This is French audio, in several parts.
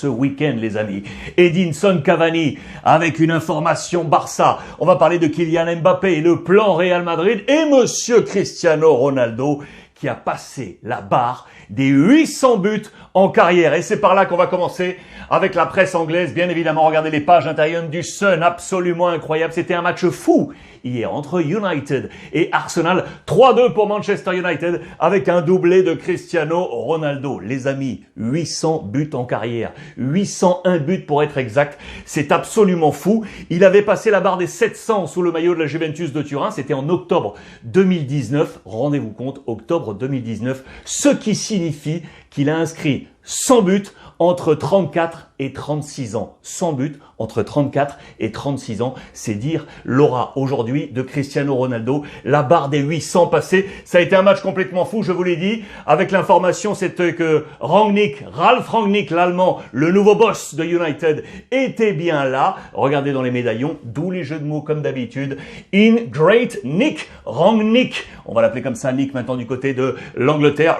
ce week-end, les amis. Edinson Cavani, avec une information Barça. On va parler de Kylian Mbappé et le plan Real Madrid et monsieur Cristiano Ronaldo qui a passé la barre des 800 buts en carrière. Et c'est par là qu'on va commencer avec la presse anglaise. Bien évidemment, regardez les pages intérieures du Sun, absolument incroyable. C'était un match fou hier entre United et Arsenal. 3-2 pour Manchester United avec un doublé de Cristiano Ronaldo. Les amis, 800 buts en carrière. 801 buts pour être exact. C'est absolument fou. Il avait passé la barre des 700 sous le maillot de la Juventus de Turin. C'était en octobre 2019. Rendez-vous compte, octobre 2019. Ce qui signifie qu'il a inscrit 100 buts entre 34 et 36 ans. 100 buts entre 34 et 36 ans. C'est dire l'aura aujourd'hui de Cristiano Ronaldo. La barre des 800 passés. Ça a été un match complètement fou, je vous l'ai dit. Avec l'information, c'était que Ralf Rangnick, l'Allemand, le nouveau boss de United, était bien là. Regardez dans les médaillons, d'où les jeux de mots comme d'habitude. In great Nick, Rangnick. On va l'appeler comme ça, Nick, maintenant du côté de l'Angleterre.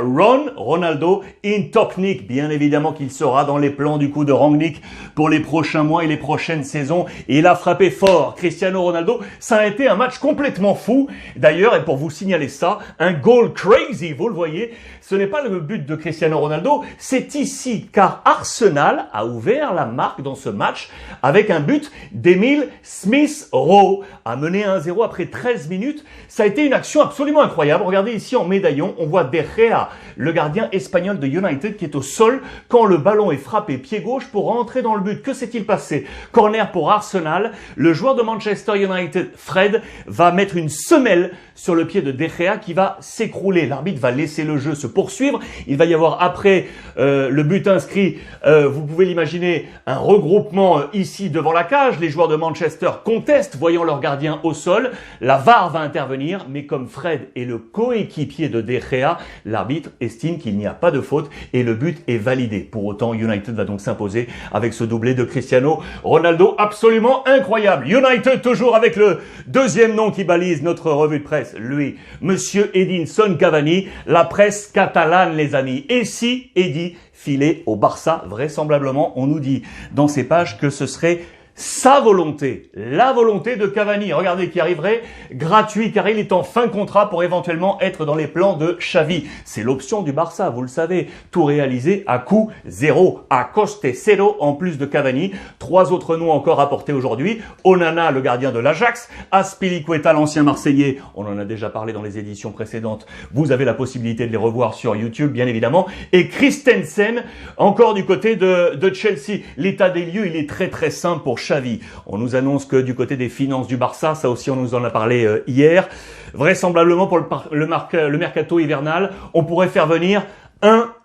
Ronaldo, in top Nick. Bien évidemment qu'il sera dans les plans du coup de Rangnick pour les prochains mois et les prochaines saisons. Et il a frappé fort. Cristiano Ronaldo, ça a été un match complètement fou. D'ailleurs, et pour vous signaler ça, un goal crazy, vous le voyez, ce n'est pas le but de Cristiano Ronaldo, c'est ici, car Arsenal a ouvert la marque dans ce match avec un but d'Emile Smith-Rowe, a mené 1-0 après 13 minutes. Ça a été une action absolument incroyable. Regardez ici en médaillon, on voit De Gea, le gardien espagnol de United, qui est au sol quand le ballon est frappé pied gauche pour rentrer dans le but. Que s'est-il passé? Corner pour Arsenal. Le joueur de Manchester United, Fred, va mettre une semelle sur le pied de De Gea qui va s'écrouler. L'arbitre va laisser le jeu se poursuivre. Il va y avoir après le but inscrit, vous pouvez l'imaginer, un regroupement ici devant la cage. Les joueurs de Manchester contestent, voyant leur gardien au sol. La VAR va intervenir, mais comme Fred est le coéquipier de De Gea, l'arbitre estime qu'il n'y a pas de faute et le but est validé. Pour autant, United va donc s'imposer avec ce doublé de Cristiano Ronaldo absolument incroyable. United toujours avec le deuxième nom qui balise notre revue de presse, lui, monsieur Edinson Cavani, la presse catalane, les amis. Et si Eddy filait au Barça, vraisemblablement, on nous dit dans ces pages que ce serait sa volonté, la volonté de Cavani, regardez, qui arriverait gratuit car il est en fin de contrat pour éventuellement être dans les plans de Xavi. C'est l'option du Barça, vous le savez, tout réalisé à coût zéro, à coste zéro en plus de Cavani. 3 autres noms encore apportés aujourd'hui. Onana, le gardien de l'Ajax, Azpilicueta, l'ancien Marseillais, on en a déjà parlé dans les éditions précédentes, vous avez la possibilité de les revoir sur YouTube bien évidemment, et Christensen, encore du côté de Chelsea. L'état des lieux, il est très simple pour Xavi. On nous annonce que du côté des finances du Barça, ça aussi on nous en a parlé hier, vraisemblablement pour le mercato hivernal, on pourrait faire venir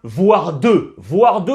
voire deux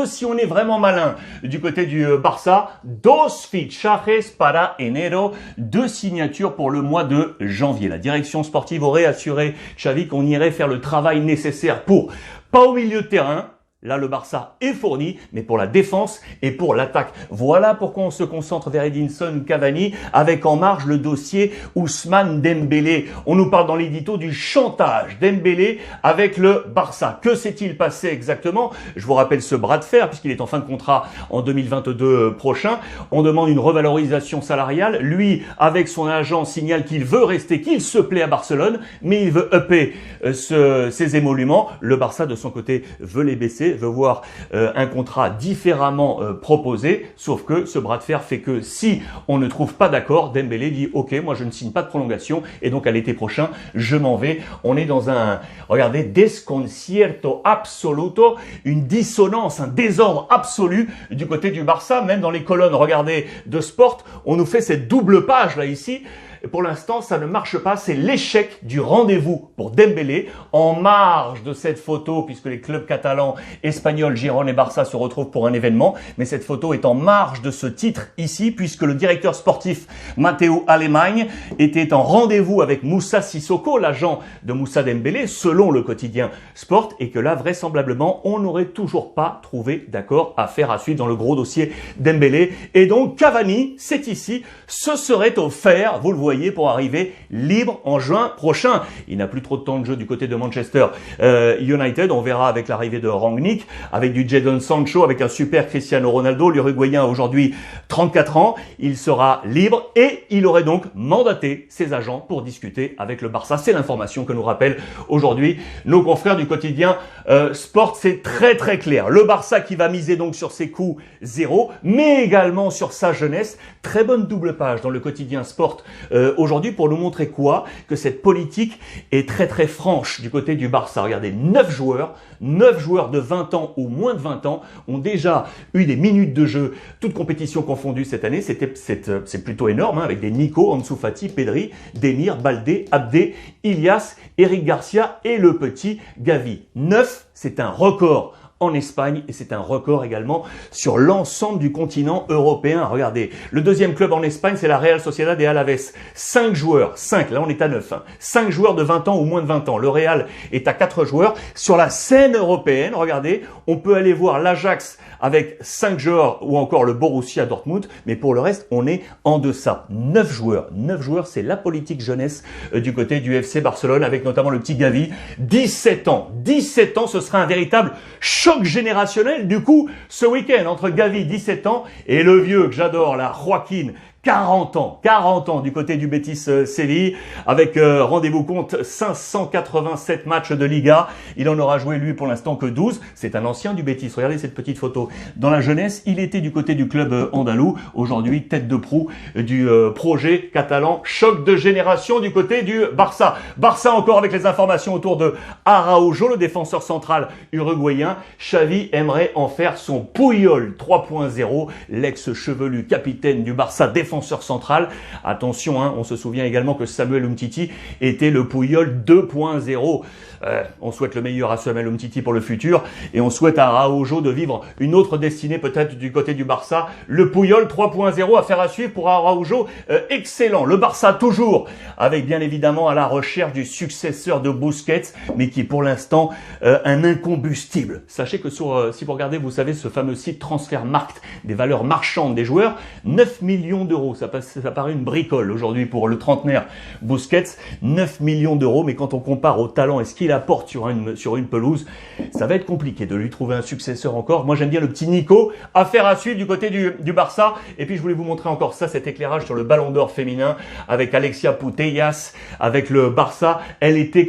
si on est vraiment malin. Du côté du Barça, 2 fichajes para enero, 2 signatures pour le mois de janvier. La direction sportive aurait assuré Xavi qu'on irait faire le travail nécessaire pour, pas au milieu de terrain. Là, le Barça est fourni, mais pour la défense et pour l'attaque. Voilà pourquoi on se concentre vers Edinson Cavani, avec en marge le dossier Ousmane Dembélé. On nous parle dans l'édito du chantage Dembélé avec le Barça. Que s'est-il passé exactement? Je vous rappelle ce bras de fer, puisqu'il est en fin de contrat en 2022 prochain. On demande une revalorisation salariale. Lui, avec son agent, signale qu'il veut rester, qu'il se plaît à Barcelone, mais il veut upper ses émoluments. Le Barça, de son côté, veut les baisser, veut voir un contrat différemment proposé, sauf que ce bras de fer fait que si on ne trouve pas d'accord, Dembélé dit ok, moi je ne signe pas de prolongation et donc à l'été prochain je m'en vais. On est dans un, regardez, desconcierto absoluto, une dissonance, un désordre absolu du côté du Barça, même dans les colonnes, regardez, de Sport, on nous fait cette double page là ici. Et pour l'instant, ça ne marche pas. C'est l'échec du rendez-vous pour Dembélé. En marge de cette photo, puisque les clubs catalans, Espagnols, Girone et Barça se retrouvent pour un événement. Mais cette photo est en marge de ce titre ici, puisque le directeur sportif Matteo Alemany était en rendez-vous avec Moussa Sissoko, l'agent de Moussa Dembélé, selon le quotidien Sport, et que là, vraisemblablement, on n'aurait toujours pas trouvé d'accord à faire à suivre dans le gros dossier Dembélé. Et donc, Cavani, c'est ici, ce serait offert, vous le voyez, envoyer pour arriver libre en juin prochain. Il n'a plus trop de temps de jeu du côté de Manchester United. On verra avec l'arrivée de Rangnick, avec du Jadon Sancho, avec un super Cristiano Ronaldo, l'Uruguayen aujourd'hui 34 ans. Il sera libre et il aurait donc mandaté ses agents pour discuter avec le Barça. C'est l'information que nous rappellent aujourd'hui nos confrères du quotidien Sport. C'est très très clair. Le Barça qui va miser donc sur ses coups zéro, mais également sur sa jeunesse. Très bonne double page dans le quotidien Sport aujourd'hui pour nous montrer quoi? Que cette politique est très très franche du côté du Barça. Regardez, 9 joueurs de 20 ans ou moins de 20 ans ont déjà eu des minutes de jeu, toutes compétitions confondues cette année. C'est plutôt énorme, hein, avec des Nico, Ansu Fati, Pedri, Demir, Baldé, Abdé, Ilias, Eric Garcia et le petit Gavi. 9, c'est un record en Espagne et c'est un record également sur l'ensemble du continent européen. Regardez, le deuxième club en Espagne, c'est la Real Sociedad de Alaves. 5 joueurs, 5, là on est à 9, hein. 5 joueurs de 20 ans ou moins de 20 ans. Le Real est à 4 joueurs. Sur la scène européenne, regardez, on peut aller voir l'Ajax avec 5 joueurs ou encore le Borussia Dortmund, mais pour le reste, on est en deçà. 9 joueurs, c'est la politique jeunesse du côté du FC Barcelone, avec notamment le petit Gavi, 17 ans. 17 ans, ce sera un véritable choc générationnel, du coup, ce week-end, entre Gavi, 17 ans, et le vieux que j'adore, là, Joaquin, 40 ans du côté du Betis Séville, avec rendez-vous compte 587 matchs de Liga. Il en aura joué lui pour l'instant que 12. C'est un ancien du Betis. Regardez cette petite photo. Dans la jeunesse, il était du côté du club andalou. Aujourd'hui, tête de proue du projet catalan. Choc de génération du côté du Barça. Barça encore avec les informations autour de Araujo, le défenseur central uruguayen. Xavi aimerait en faire son Puyol 3.0, l'ex-chevelu capitaine du Barça, défenseur central. Attention, hein, on se souvient également que Samuel Umtiti était le Puyol 2.0. On souhaite le meilleur à Samuel Umtiti pour le futur et on souhaite à Araujo de vivre une autre destinée peut-être du côté du Barça. Le Puyol 3.0, affaire à suivre pour Araujo, excellent. Le Barça toujours avec bien évidemment à la recherche du successeur de Busquets, mais qui est pour l'instant un incombustible. Sachez que si vous regardez, vous savez, ce fameux site Transfermarkt, des valeurs marchandes des joueurs, 9 millions d'euros. Ça paraît une bricole aujourd'hui pour le trentenaire Busquets, 9 millions d'euros, mais quand on compare au talent et ce qu'il apporte sur une pelouse, ça va être compliqué de lui trouver un successeur encore. Moi, j'aime bien le petit Nico. Affaire à suivre du côté du Barça. Et puis, je voulais vous montrer encore ça, cet éclairage sur le Ballon d'Or féminin avec Alexia Putellas, avec le Barça.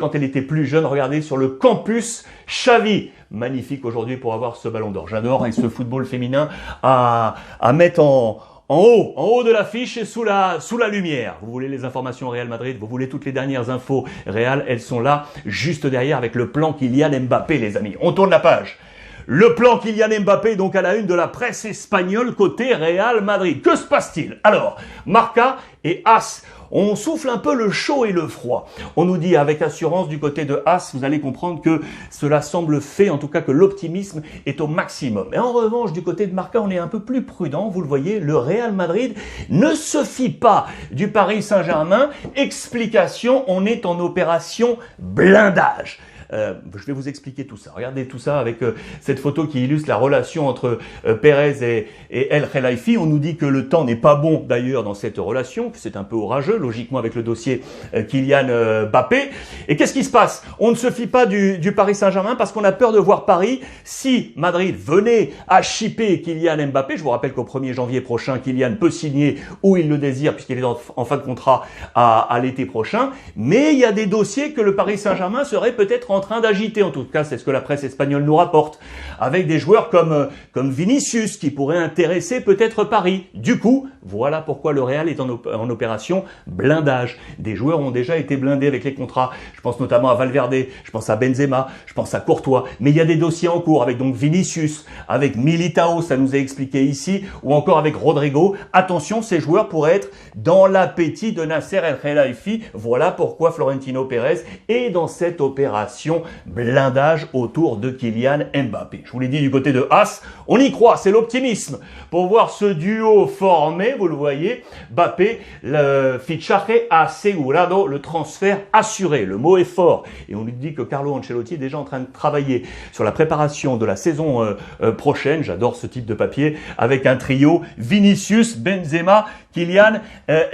Quand elle était plus jeune, regardez, sur le campus Xavi. Magnifique aujourd'hui pour avoir ce Ballon d'Or. J'adore, et ce football féminin à mettre en haut de l'affiche et sous la lumière. Vous voulez les informations Real Madrid, vous voulez toutes les dernières infos Real, elles sont là, juste derrière avec le plan Kylian Mbappé, les amis. On tourne la page. Le plan Kylian Mbappé, donc à la une de la presse espagnole côté Real Madrid. Que se passe-t-il? Alors, Marca et AS, on souffle un peu le chaud et le froid. On nous dit avec assurance du côté de AS, vous allez comprendre que cela semble fait, en tout cas que l'optimisme est au maximum. Et en revanche, du côté de Marca, on est un peu plus prudent. Vous le voyez, le Real Madrid ne se fie pas du Paris Saint-Germain. Explication, on est en opération blindage. Je vais vous expliquer tout ça. Regardez tout ça avec cette photo qui illustre la relation entre Pérez et El Khelaifi. On nous dit que le temps n'est pas bon d'ailleurs dans cette relation, que c'est un peu orageux, logiquement avec le dossier Kylian Mbappé. Et qu'est-ce qui se passe? On ne se fie pas du Paris Saint-Germain parce qu'on a peur de voir Paris. Si Madrid venait à shipper Kylian Mbappé, je vous rappelle qu'au 1er janvier prochain, Kylian peut signer où il le désire puisqu'il est en fin de contrat à l'été prochain. Mais il y a des dossiers que le Paris Saint-Germain serait peut-être en train d'agiter, en tout cas c'est ce que la presse espagnole nous rapporte, avec des joueurs comme Vinicius qui pourraient intéresser peut-être Paris. Du coup, voilà pourquoi le Real est en opération blindage. Des joueurs ont déjà été blindés avec les contrats. Je pense notamment à Valverde, je pense à Benzema, je pense à Courtois, mais il y a des dossiers en cours avec donc Vinicius, avec Militao, ça nous est expliqué ici, ou encore avec Rodrigo. Attention, ces joueurs pourraient être dans l'appétit de Nasser El Khelaifi. Voilà pourquoi Florentino Pérez est dans cette opération blindage autour de Kylian Mbappé. Je vous l'ai dit du côté de As, on y croit, c'est l'optimisme. Pour voir ce duo formé, vous le voyez, Mbappé, le fichaje asegurado, le transfert assuré. Le mot est fort. Et on lui dit que Carlo Ancelotti est déjà en train de travailler sur la préparation de la saison prochaine. J'adore ce type de papier, avec un trio Vinicius, Benzema, Kylian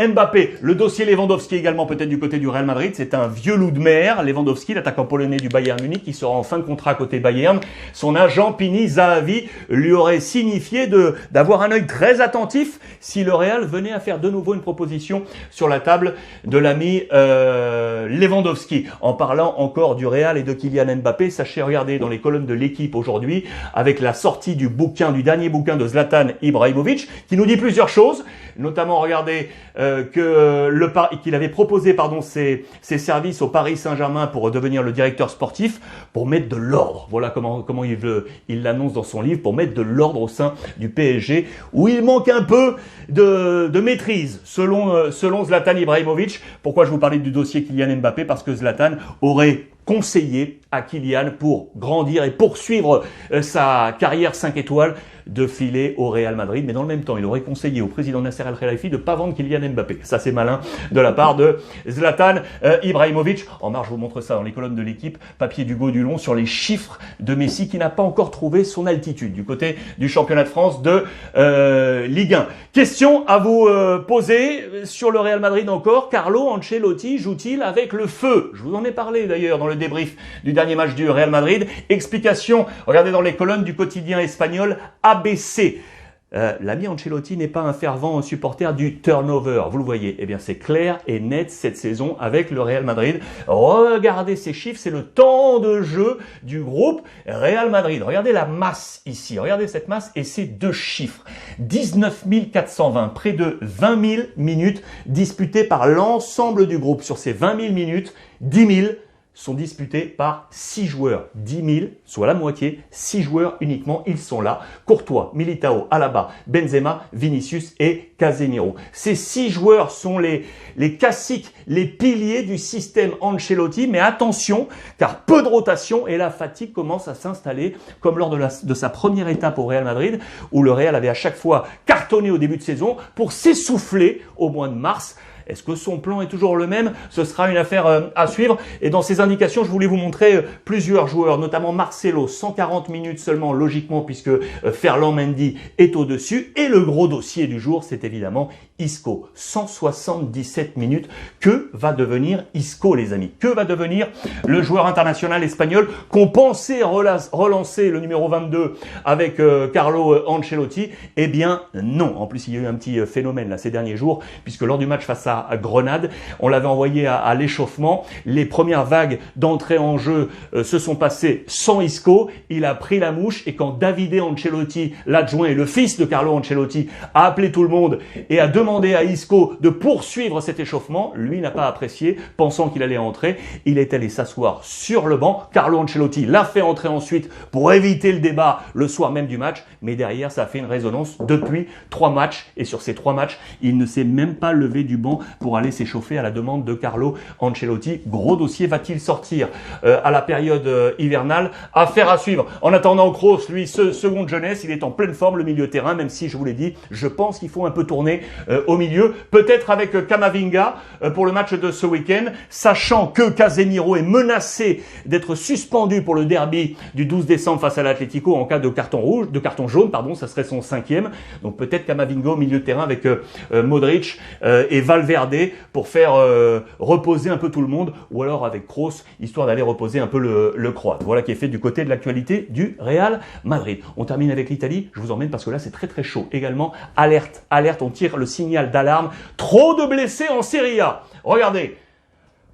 Mbappé. Le dossier Lewandowski également peut-être du côté du Real Madrid. C'est un vieux loup de mer. Lewandowski, l'attaquant polonais du Bayern Munich, qui sera en fin de contrat côté Bayern. Son agent Pini Zahavi lui aurait signifié d'avoir un œil très attentif si le Real venait à faire de nouveau une proposition sur la table de l'ami Lewandowski. En parlant encore du Real et de Kylian Mbappé, sachez regarder dans les colonnes de l'équipe aujourd'hui avec la sortie du dernier bouquin de Zlatan Ibrahimovic qui nous dit plusieurs choses, notamment regardez qu'il avait proposé ses services au Paris Saint-Germain pour devenir le directeur sportif, pour mettre de l'ordre. Voilà comment il l'annonce dans son livre, pour mettre de l'ordre au sein du PSG où il manque un peu de maîtrise selon Zlatan Ibrahimovic. Pourquoi je vous parlais du dossier Kylian Mbappé? Parce que Zlatan aurait conseillé à Kylian, pour grandir et poursuivre sa carrière 5 étoiles, de filer au Real Madrid. Mais dans le même temps, il aurait conseillé au président Nasser Al-Khelaifi de ne pas vendre Kylian Mbappé. Ça, c'est malin de la part de Zlatan Ibrahimovic. En marge, je vous montre ça dans les colonnes de l'équipe. Papier d'Hugo Dulon sur les chiffres de Messi qui n'a pas encore trouvé son altitude du côté du championnat de France de Ligue 1. Question à vous poser sur le Real Madrid encore. Carlo Ancelotti joue-t-il avec le feu? Je vous en ai parlé d'ailleurs dans le débrief du dernier match du Real Madrid. Explication, regardez dans les colonnes du quotidien espagnol ABC. L'ami Ancelotti n'est pas un fervent supporter du turnover, vous le voyez. Eh bien, c'est clair et net cette saison avec le Real Madrid. Regardez ces chiffres, c'est le temps de jeu du groupe Real Madrid. Regardez la masse ici, regardez cette masse et ces deux chiffres. 19 420, près de 20 000 minutes disputées par l'ensemble du groupe. Sur ces 20 000 minutes, 10 000 sont disputés par 6 joueurs. 10 000, soit la moitié, 6 joueurs uniquement, ils sont là. Courtois, Militao, Alaba, Benzema, Vinicius et Casemiro. Ces 6 joueurs sont les caciques, les piliers du système Ancelotti. Mais attention, car peu de rotation et la fatigue commence à s'installer, comme lors de sa première étape au Real Madrid, où le Real avait à chaque fois cartonné au début de saison pour s'essouffler au mois de mars. Est-ce que son plan est toujours le même? Ce sera une affaire à suivre. Et dans ces indications, je voulais vous montrer plusieurs joueurs, notamment Marcelo, 140 minutes seulement, logiquement, puisque Ferland Mendy est au-dessus. Et le gros dossier du jour, c'est évidemment Isco. 177 minutes. Que va devenir Isco, les amis? Que va devenir le joueur international espagnol qu'on pensait relancer le numéro 22 avec Carlo Ancelotti? Eh bien, non. En plus, il y a eu un petit phénomène là ces derniers jours, puisque lors du match face à Grenade, on l'avait envoyé à l'échauffement. Les premières vagues d'entrée en jeu se sont passées sans Isco. Il a pris la mouche et quand Davide Ancelotti, l'adjoint et le fils de Carlo Ancelotti, a appelé tout le monde et a demandé à Isco de poursuivre cet échauffement, lui n'a pas apprécié, pensant qu'il allait entrer. Il est allé s'asseoir sur le banc. Carlo Ancelotti l'a fait entrer ensuite pour éviter le débat le soir même du match. Mais derrière, ça a fait une résonance depuis 3 matchs. Et sur ces 3 matchs, il ne s'est même pas levé du banc pour aller s'échauffer à la demande de Carlo Ancelotti. Gros dossier, va-t-il sortir à la période hivernale? Affaire à suivre. En attendant, Kroos, lui, seconde jeunesse, il est en pleine forme, le milieu terrain, même si, je vous l'ai dit, je pense qu'il faut un peu tourner au milieu. Peut-être avec Camavinga pour le match de ce week-end, sachant que Casemiro est menacé d'être suspendu pour le derby du 12 décembre face à l'Atlético en cas de carton jaune, ça serait son 5e. Donc peut-être Camavinga au milieu de terrain avec Modric et Valverde pour faire reposer un peu tout le monde, ou alors avec Kroos, histoire d'aller reposer un peu le Croate. Voilà qui est fait du côté de l'actualité du Real Madrid. On termine avec l'Italie, je vous emmène parce que là c'est très très chaud. Également, alerte, on tire le signal d'alarme. Trop de blessés en Serie A. Regardez.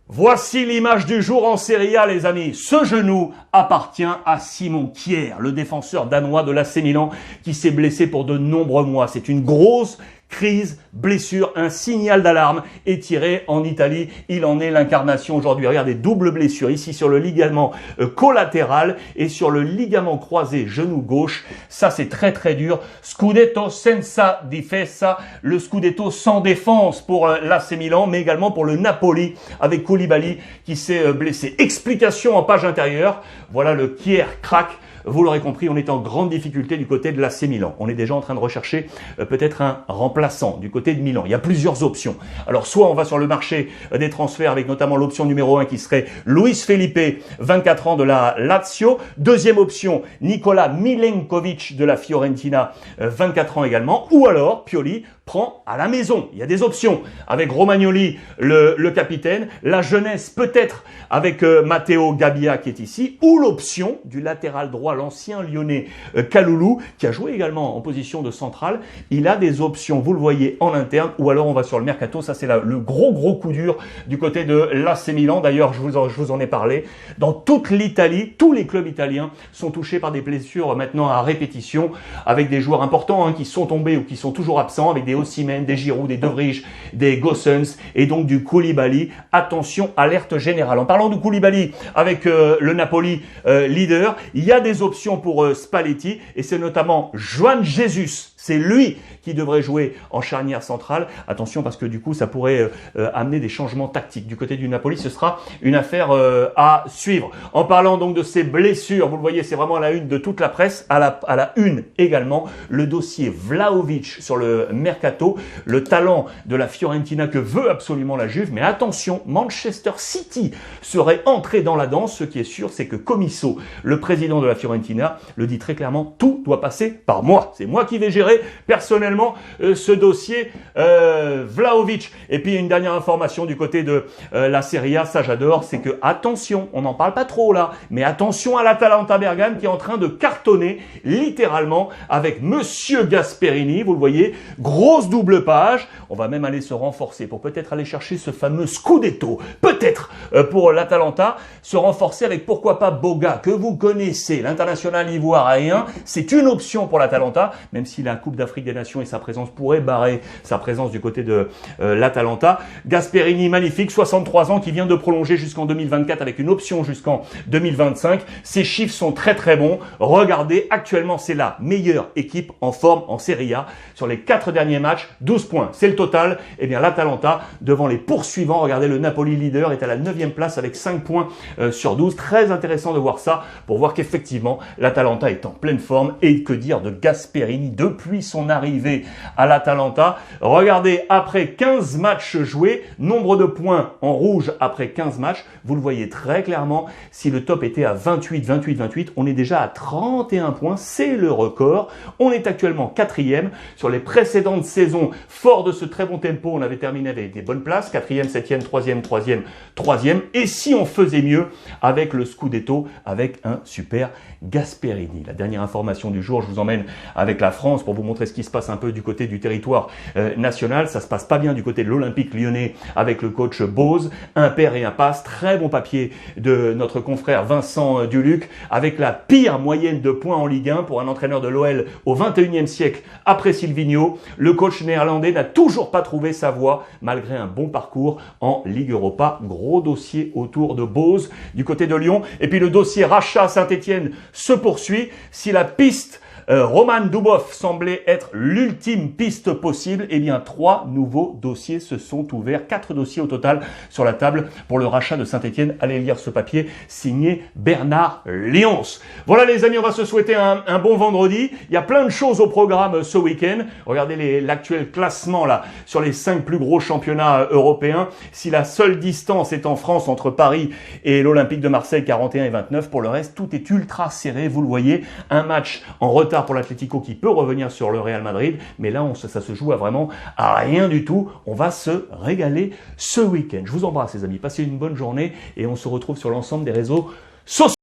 Voici l'image du jour en Serie A, les amis. Ce genou appartient à Simon Kjær, le défenseur danois de l'AC Milan, qui s'est blessé pour de nombreux mois. C'est une grosse crise, blessure, un signal d'alarme est tiré en Italie. Il en est l'incarnation aujourd'hui. Regardez, double blessure ici sur le ligament collatéral et sur le ligament croisé genou gauche. Ça, c'est très très dur. Scudetto senza difesa, le Scudetto sans défense pour l'AC Milan, mais également pour le Napoli avec Koulibaly qui s'est blessé. Explication en page intérieure. Voilà le Kjær crack vous l'aurez compris, on est en grande difficulté du côté de l'AC Milan. On est déjà en train de rechercher peut-être un remplaçant du côté de Milan. Il y a plusieurs options. Alors soit on va sur le marché des transferts avec notamment l'option numéro 1 qui serait Luis Felipe, 24 ans de la Lazio. Deuxième option, Nikola Milenkovic de la Fiorentina, 24 ans également. Ou alors Pioli prend à la maison. Il y a des options avec Romagnoli, le capitaine, la jeunesse peut-être avec Matteo Gabbia qui est ici, ou l'option du latéral droit, l'ancien lyonnais Kaloulou, qui a joué également en position de centrale. Il a des options, vous le voyez, en interne, ou alors on va sur le mercato. Ça, c'est le gros coup dur du côté de l'AC Milan. D'ailleurs, je vous en ai parlé. Dans toute l'Italie, tous les clubs italiens sont touchés par des blessures maintenant à répétition, avec des joueurs importants qui sont tombés ou qui sont toujours absents, avec des Osimhen, des Giroud, des De Vrij, des Gosens et donc du Koulibaly. Attention, alerte générale. En parlant de Koulibaly avec le Napoli leader, il y a des options pour Spalletti et c'est notamment Juan Jesus. C'est lui qui devrait jouer en charnière centrale. Attention parce que du coup, ça pourrait amener des changements tactiques. Du côté du Napoli, ce sera une affaire à suivre. En parlant donc de ces blessures, vous le voyez, c'est vraiment à la une de toute la presse. À la une également, le dossier Vlahovic sur le mercato, le talent de la Fiorentina que veut absolument la Juve. Mais attention, Manchester City serait entré dans la danse. Ce qui est sûr, c'est que Comiso, le président de la Fiorentina, le dit très clairement, tout doit passer par moi. C'est moi qui vais gérer personnellement ce dossier Vlahovic. Et puis une dernière information du côté de la Serie A, ça j'adore, c'est que attention, on n'en parle pas trop là, mais attention à l'Atalanta Bergame qui est en train de cartonner littéralement avec Monsieur Gasperini, vous le voyez, grosse double page. On va même aller se renforcer pour peut-être aller chercher ce fameux Scudetto, peut-être pour l'Atalanta, se renforcer avec pourquoi pas Boga, que vous connaissez, l'international ivoirien. C'est une option pour l'Atalanta, même si la Coupe d'Afrique des Nations et sa présence pourraient barrer sa présence du côté de l'Atalanta. Gasperini, magnifique, 63 ans, qui vient de prolonger jusqu'en 2024 avec une option jusqu'en 2025. Ses chiffres sont très très bons. Regardez, actuellement c'est la meilleure équipe en forme en Serie A. Sur les 4 derniers matchs, 12 points, c'est le total. Eh bien l'Atalanta, devant les poursuivants, regardez, le Napoli leader est à la 9e place avec 5 points sur 12. Très intéressant de voir ça, pour voir qu'effectivement l'Atalanta est en pleine forme. Et que dire de Gasperini depuis son arrivée à l'Atalanta. Regardez, après 15 matchs joués, nombre de points en rouge après 15 matchs, vous le voyez très clairement, si le top était à 28, on est déjà à 31 points, c'est le record. On est actuellement 4e. Sur les précédentes saisons, fort de ce très bon tempo, on avait terminé avec des bonnes places, 4e, 7e, 3e. Et si on faisait mieux avec le Scudetto, avec un super Gasperini. La dernière information du jour, je vous emmène avec la France pour vous montrer ce qui se passe un peu du côté du territoire national. Ça se passe pas bien du côté de l'Olympique Lyonnais avec le coach Boz. Un pair et un passe. Très bon papier de notre confrère Vincent Duluc avec la pire moyenne de points en Ligue 1 pour un entraîneur de l'OL au 21e siècle après Silvino. Le coach néerlandais n'a toujours pas trouvé sa voie malgré un bon parcours en Ligue Europa. Gros dossier autour de Boz du côté de Lyon. Et puis le dossier rachat Saint-Etienne se poursuit. Si la piste Roman Dubov semblait être l'ultime piste possible, eh bien 3 nouveaux dossiers se sont ouverts, 4 dossiers au total sur la table pour le rachat de Saint-Etienne. Allez lire ce papier signé Bernard Lyons. Voilà les amis, on va se souhaiter un bon vendredi. Il y a plein de choses au programme ce week-end. Regardez l'actuel classement là sur les 5 plus gros championnats européens. Si la seule distance est en France entre Paris et l'Olympique de Marseille, 41 et 29, pour le reste tout est ultra serré, vous le voyez. Un match en retard pour l'Atlético qui peut revenir sur le Real Madrid, mais là ça se joue à rien du tout. On va se régaler ce week-end. Je vous embrasse les amis, passez une bonne journée et on se retrouve sur l'ensemble des réseaux sociaux.